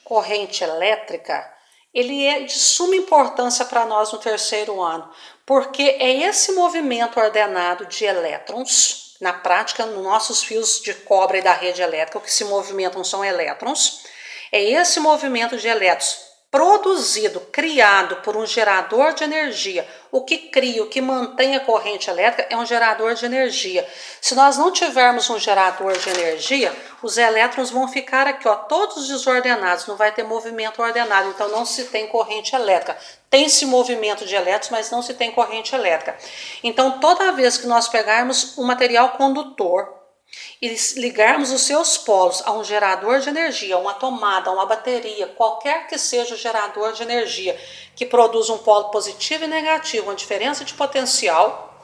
corrente elétrica, ele é de suma importância para nós no terceiro ano, porque é esse movimento ordenado de elétrons, na prática, nos nossos fios de cobre da rede elétrica, o que se movimentam são elétrons, é esse movimento de elétrons produzido, criado por um gerador de energia. O que cria, o que mantém a corrente elétrica é um gerador de energia. Se nós não tivermos um gerador de energia, os elétrons vão ficar aqui, ó, todos desordenados, não vai ter movimento ordenado, então não se tem corrente elétrica. Tem-se movimento de elétrons, mas não se tem corrente elétrica. Então, toda vez que nós pegarmos um material condutor e ligarmos os seus polos a um gerador de energia, uma tomada, uma bateria, qualquer que seja o gerador de energia que produz um polo positivo e negativo, uma diferença de potencial,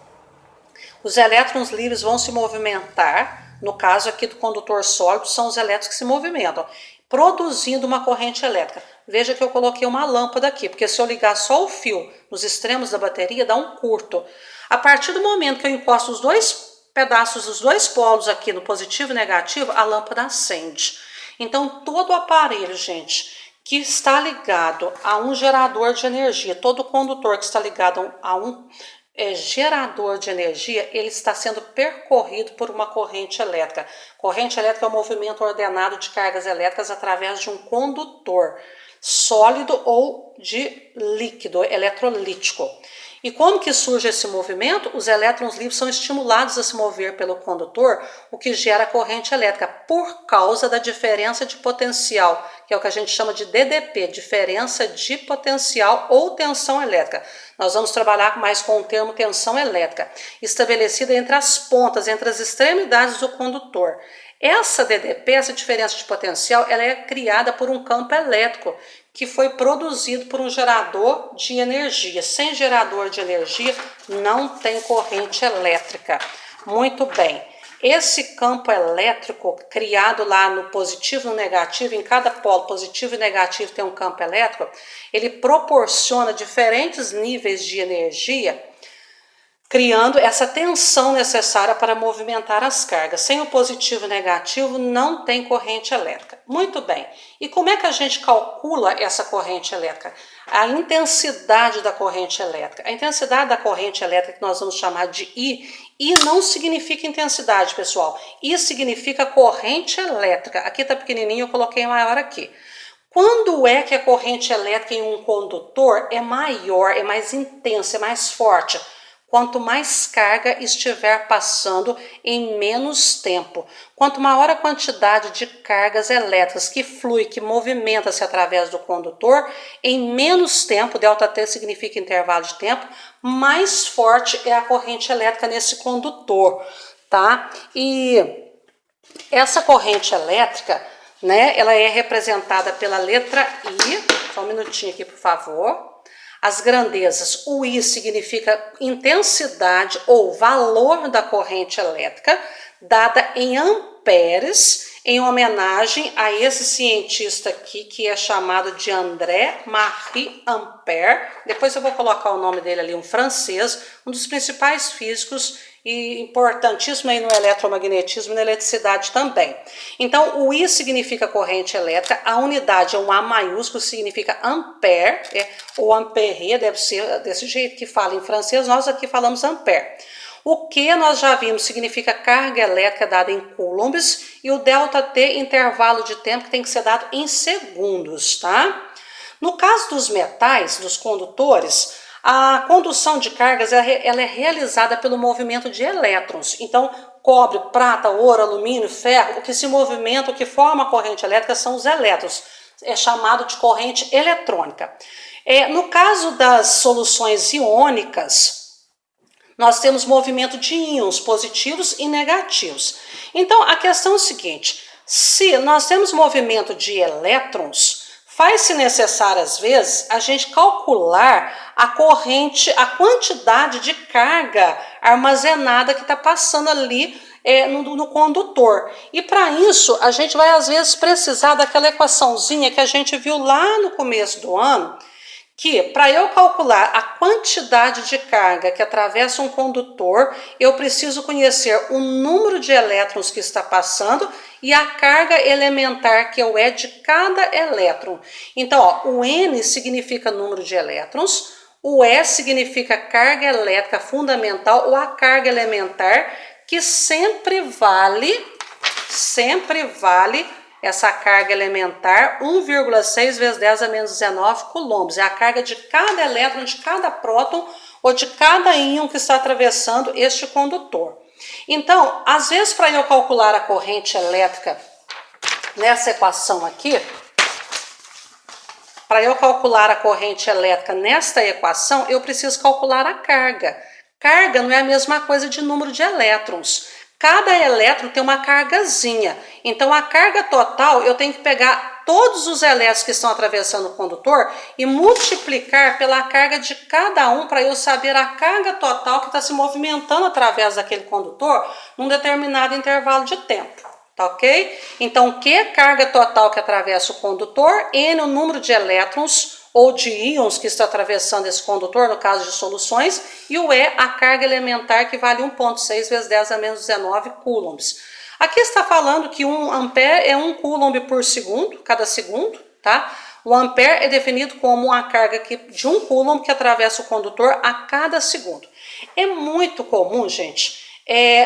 os elétrons livres vão se movimentar. No caso aqui do condutor sólido, são os elétrons que se movimentam, produzindo uma corrente elétrica. Veja que eu coloquei uma lâmpada aqui, porque se eu ligar só o fio nos extremos da bateria, dá um curto. A partir do momento que eu encosto os dois pedaços dos dois polos aqui no positivo e negativo, a lâmpada acende. Então, todo o aparelho, gente, que está ligado a um gerador de energia, todo condutor que está ligado a um gerador de energia, ele está sendo percorrido por uma corrente elétrica. Corrente elétrica é o movimento ordenado de cargas elétricas através de um condutor sólido ou de líquido, eletrolítico. E como que surge esse movimento? Os elétrons livres são estimulados a se mover pelo condutor, o que gera corrente elétrica por causa da diferença de potencial, que é o que a gente chama de DDP, diferença de potencial ou tensão elétrica. Nós vamos trabalhar mais com o termo tensão elétrica, estabelecida entre as pontas, entre as extremidades do condutor. Essa DDP, essa diferença de potencial, ela é criada por um campo elétrico que foi produzido por um gerador de energia. Sem gerador de energia, não tem corrente elétrica. Muito bem. Esse campo elétrico criado lá no positivo e no negativo, em cada polo positivo e negativo tem um campo elétrico, ele proporciona diferentes níveis de energia, criando essa tensão necessária para movimentar as cargas. Sem o positivo e negativo, não tem corrente elétrica. Muito bem. E como é que a gente calcula essa corrente elétrica? A intensidade da corrente elétrica. A intensidade da corrente elétrica, que nós vamos chamar de I, I não significa intensidade, pessoal. I significa corrente elétrica. Aqui está pequenininho, eu coloquei maior aqui. Quando é que a corrente elétrica em um condutor é maior, é mais intensa, é mais forte? Quanto mais carga estiver passando em menos tempo. Quanto maior a quantidade de cargas elétricas que flui, que movimenta-se através do condutor, em menos tempo, ΔT significa intervalo de tempo, mais forte é a corrente elétrica nesse condutor, tá? E essa corrente elétrica, né, ela é representada pela letra I. Só um minutinho aqui, por favor. As grandezas, o I significa intensidade ou valor da corrente elétrica, dada em amperes, em homenagem a esse cientista aqui, que é chamado de André-Marie Ampère. Depois eu vou colocar o nome dele ali, um francês, um dos principais físicos e importantíssimo aí no eletromagnetismo e na eletricidade também. Então, o I significa corrente elétrica, a unidade é um A maiúsculo, significa ampère, ou ampère, deve ser desse jeito que fala em francês, nós aqui falamos ampère. O Q nós já vimos, significa carga elétrica dada em coulombs, e o ΔT, intervalo de tempo, que tem que ser dado em segundos, tá? No caso dos metais, dos condutores, a condução de cargas ela é realizada pelo movimento de elétrons. Então, cobre, prata, ouro, alumínio, ferro, o que se movimenta, o que forma a corrente elétrica são os elétrons. É chamado de corrente eletrônica. No caso das soluções iônicas, nós temos movimento de íons positivos e negativos. Então, a questão é o seguinte: se nós temos movimento de elétrons, faz-se necessário, às vezes, a gente calcular a corrente, a quantidade de carga armazenada que está passando ali no condutor. E para isso, a gente vai, às vezes, precisar daquela equaçãozinha que a gente viu lá no começo do ano, que para eu calcular a quantidade de carga que atravessa um condutor, eu preciso conhecer o número de elétrons que está passando e a carga elementar, que é o E de cada elétron. Então, ó, o N significa número de elétrons, o E significa carga elétrica fundamental ou a carga elementar, que sempre vale essa carga elementar 1,6 vezes 10 a menos 19 coulombs. É a carga de cada elétron, de cada próton ou de cada íon que está atravessando este condutor. Então, às vezes, para eu calcular a corrente elétrica nessa equação aqui, para eu calcular a corrente elétrica nesta equação, eu preciso calcular a carga. Carga não é a mesma coisa de número de elétrons. Cada elétron tem uma cargazinha. Então, a carga total, eu tenho que pegar todos os elétrons que estão atravessando o condutor e multiplicar pela carga de cada um para eu saber a carga total que está se movimentando através daquele condutor num determinado intervalo de tempo. Tá ok? Então, Q é a carga total que atravessa o condutor, N é o número de elétrons ou de íons que está atravessando esse condutor, no caso de soluções, e o E, a carga elementar, que vale 1,6 vezes 10 a menos 19 coulombs. Aqui está falando que 1 ampere é 1 coulomb por segundo, cada segundo, tá? O ampere é definido como uma carga de 1 coulomb que atravessa o condutor a cada segundo. É muito comum, gente,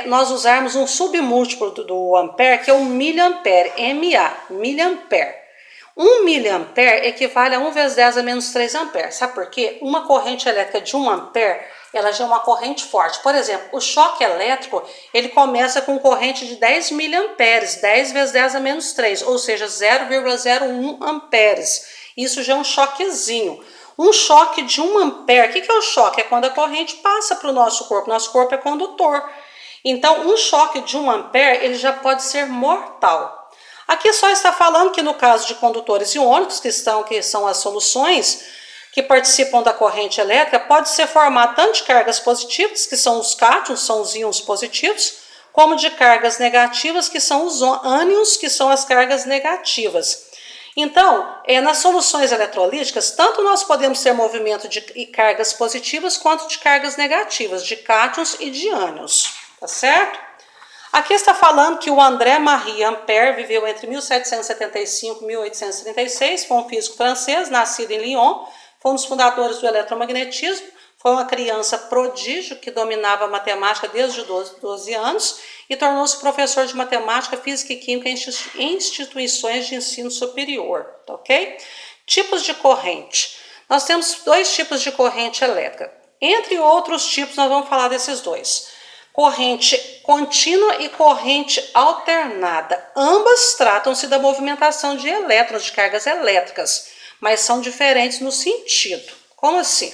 nós usarmos um submúltiplo do ampere, que é o miliampere, MA, miliampere. 1 miliampere equivale a 1 vezes 10 a menos 3 amperes. Sabe por quê? Uma corrente elétrica de 1 ampere, ela já é uma corrente forte. Por exemplo, o choque elétrico, ele começa com corrente de 10 miliamperes, 10 vezes 10 a menos 3, ou seja, 0,01 amperes. Isso já é um choquezinho. Um choque de 1 ampere, o que é o choque? É quando a corrente passa para o nosso corpo é condutor. Então, um choque de 1 ampere, ele já pode ser mortal. Aqui só está falando que no caso de condutores iônicos, que são as soluções que participam da corrente elétrica, pode ser formado tanto de cargas positivas, que são os cátions, são os íons positivos, como de cargas negativas, que são os ânions, que são as cargas negativas. Então, nas soluções eletrolíticas, tanto nós podemos ter movimento de cargas positivas quanto de cargas negativas, de cátions e de ânions, tá certo? Aqui está falando que o André-Marie Ampère viveu entre 1775 e 1836, foi um físico francês, nascido em Lyon, foi um dos fundadores do eletromagnetismo, foi uma criança prodígio que dominava a matemática desde os 12 anos e tornou-se professor de matemática, física e química em instituições de ensino superior, tá ok? Tipos de corrente. Nós temos 2 tipos de corrente elétrica. Entre outros tipos, nós vamos falar desses 2. Corrente contínua e corrente alternada. Ambas tratam-se da movimentação de elétrons, de cargas elétricas, mas são diferentes no sentido. Como assim?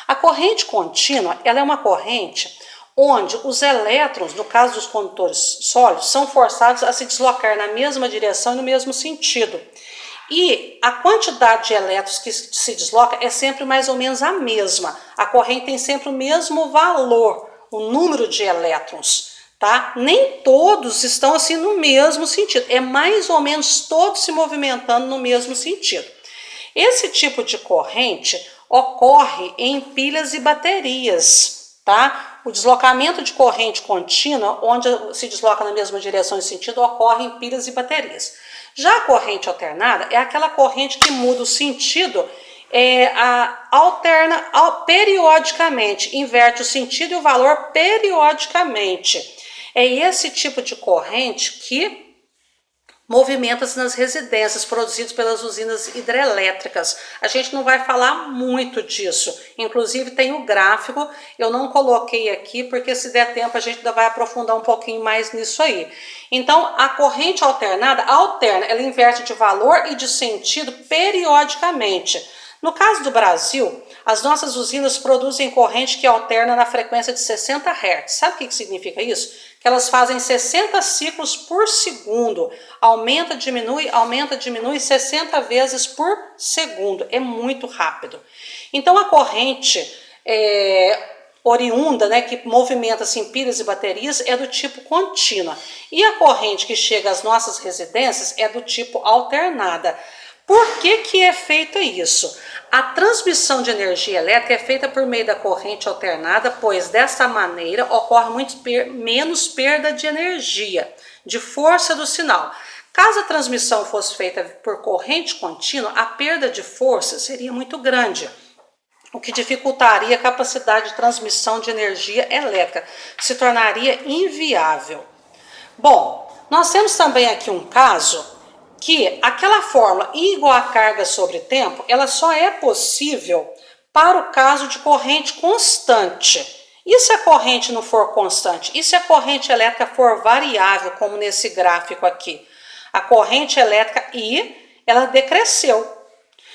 A corrente contínua, ela é uma corrente onde os elétrons, no caso dos condutores sólidos, são forçados a se deslocar na mesma direção e no mesmo sentido. E a quantidade de elétrons que se desloca é sempre mais ou menos a mesma. A corrente tem sempre o mesmo valor, o número de elétrons, tá? Nem todos estão assim no mesmo sentido, é mais ou menos todos se movimentando no mesmo sentido. Esse tipo de corrente ocorre em pilhas e baterias, tá? O deslocamento de corrente contínua, onde se desloca na mesma direção e sentido, ocorre em pilhas e baterias. Já a corrente alternada é aquela corrente que muda o sentido, alterna periodicamente, inverte o sentido e o valor periodicamente. É esse tipo de corrente que movimenta-se nas residências produzidas pelas usinas hidrelétricas. A gente não vai falar muito disso, inclusive tem o gráfico, eu não coloquei aqui porque se der tempo a gente ainda vai aprofundar um pouquinho mais nisso aí. Então a corrente alternada alterna, ela inverte de valor e de sentido periodicamente. No caso do Brasil, as nossas usinas produzem corrente que alterna na frequência de 60 Hz. Sabe o que significa isso? Que elas fazem 60 ciclos por segundo. Aumenta, diminui 60 vezes por segundo. É muito rápido. Então a corrente oriunda, né, que movimenta-se em pilhas e baterias, é do tipo contínua. E a corrente que chega às nossas residências é do tipo alternada. Por que que é feito isso? A transmissão de energia elétrica é feita por meio da corrente alternada, pois dessa maneira ocorre menos perda de energia, de força do sinal. Caso a transmissão fosse feita por corrente contínua, a perda de força seria muito grande, o que dificultaria a capacidade de transmissão de energia elétrica, se tornaria inviável. Bom, nós temos também aqui um caso que aquela fórmula I igual a carga sobre tempo, ela só é possível para o caso de corrente constante. E se a corrente não for constante? E se a corrente elétrica for variável, como nesse gráfico aqui? A corrente elétrica I, ela decresceu.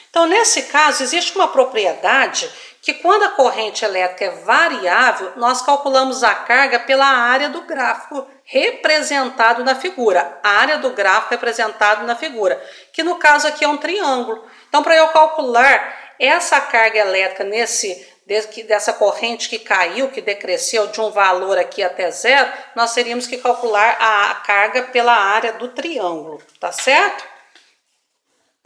Então, nesse caso, existe uma propriedade que quando a corrente elétrica é variável, nós calculamos a carga pela área do gráfico representado na figura. A área do gráfico representado na figura, que no caso aqui é um triângulo. Então, para eu calcular essa carga elétrica dessa corrente que caiu, que decresceu de um valor aqui até zero, nós teríamos que calcular a carga pela área do triângulo, tá certo?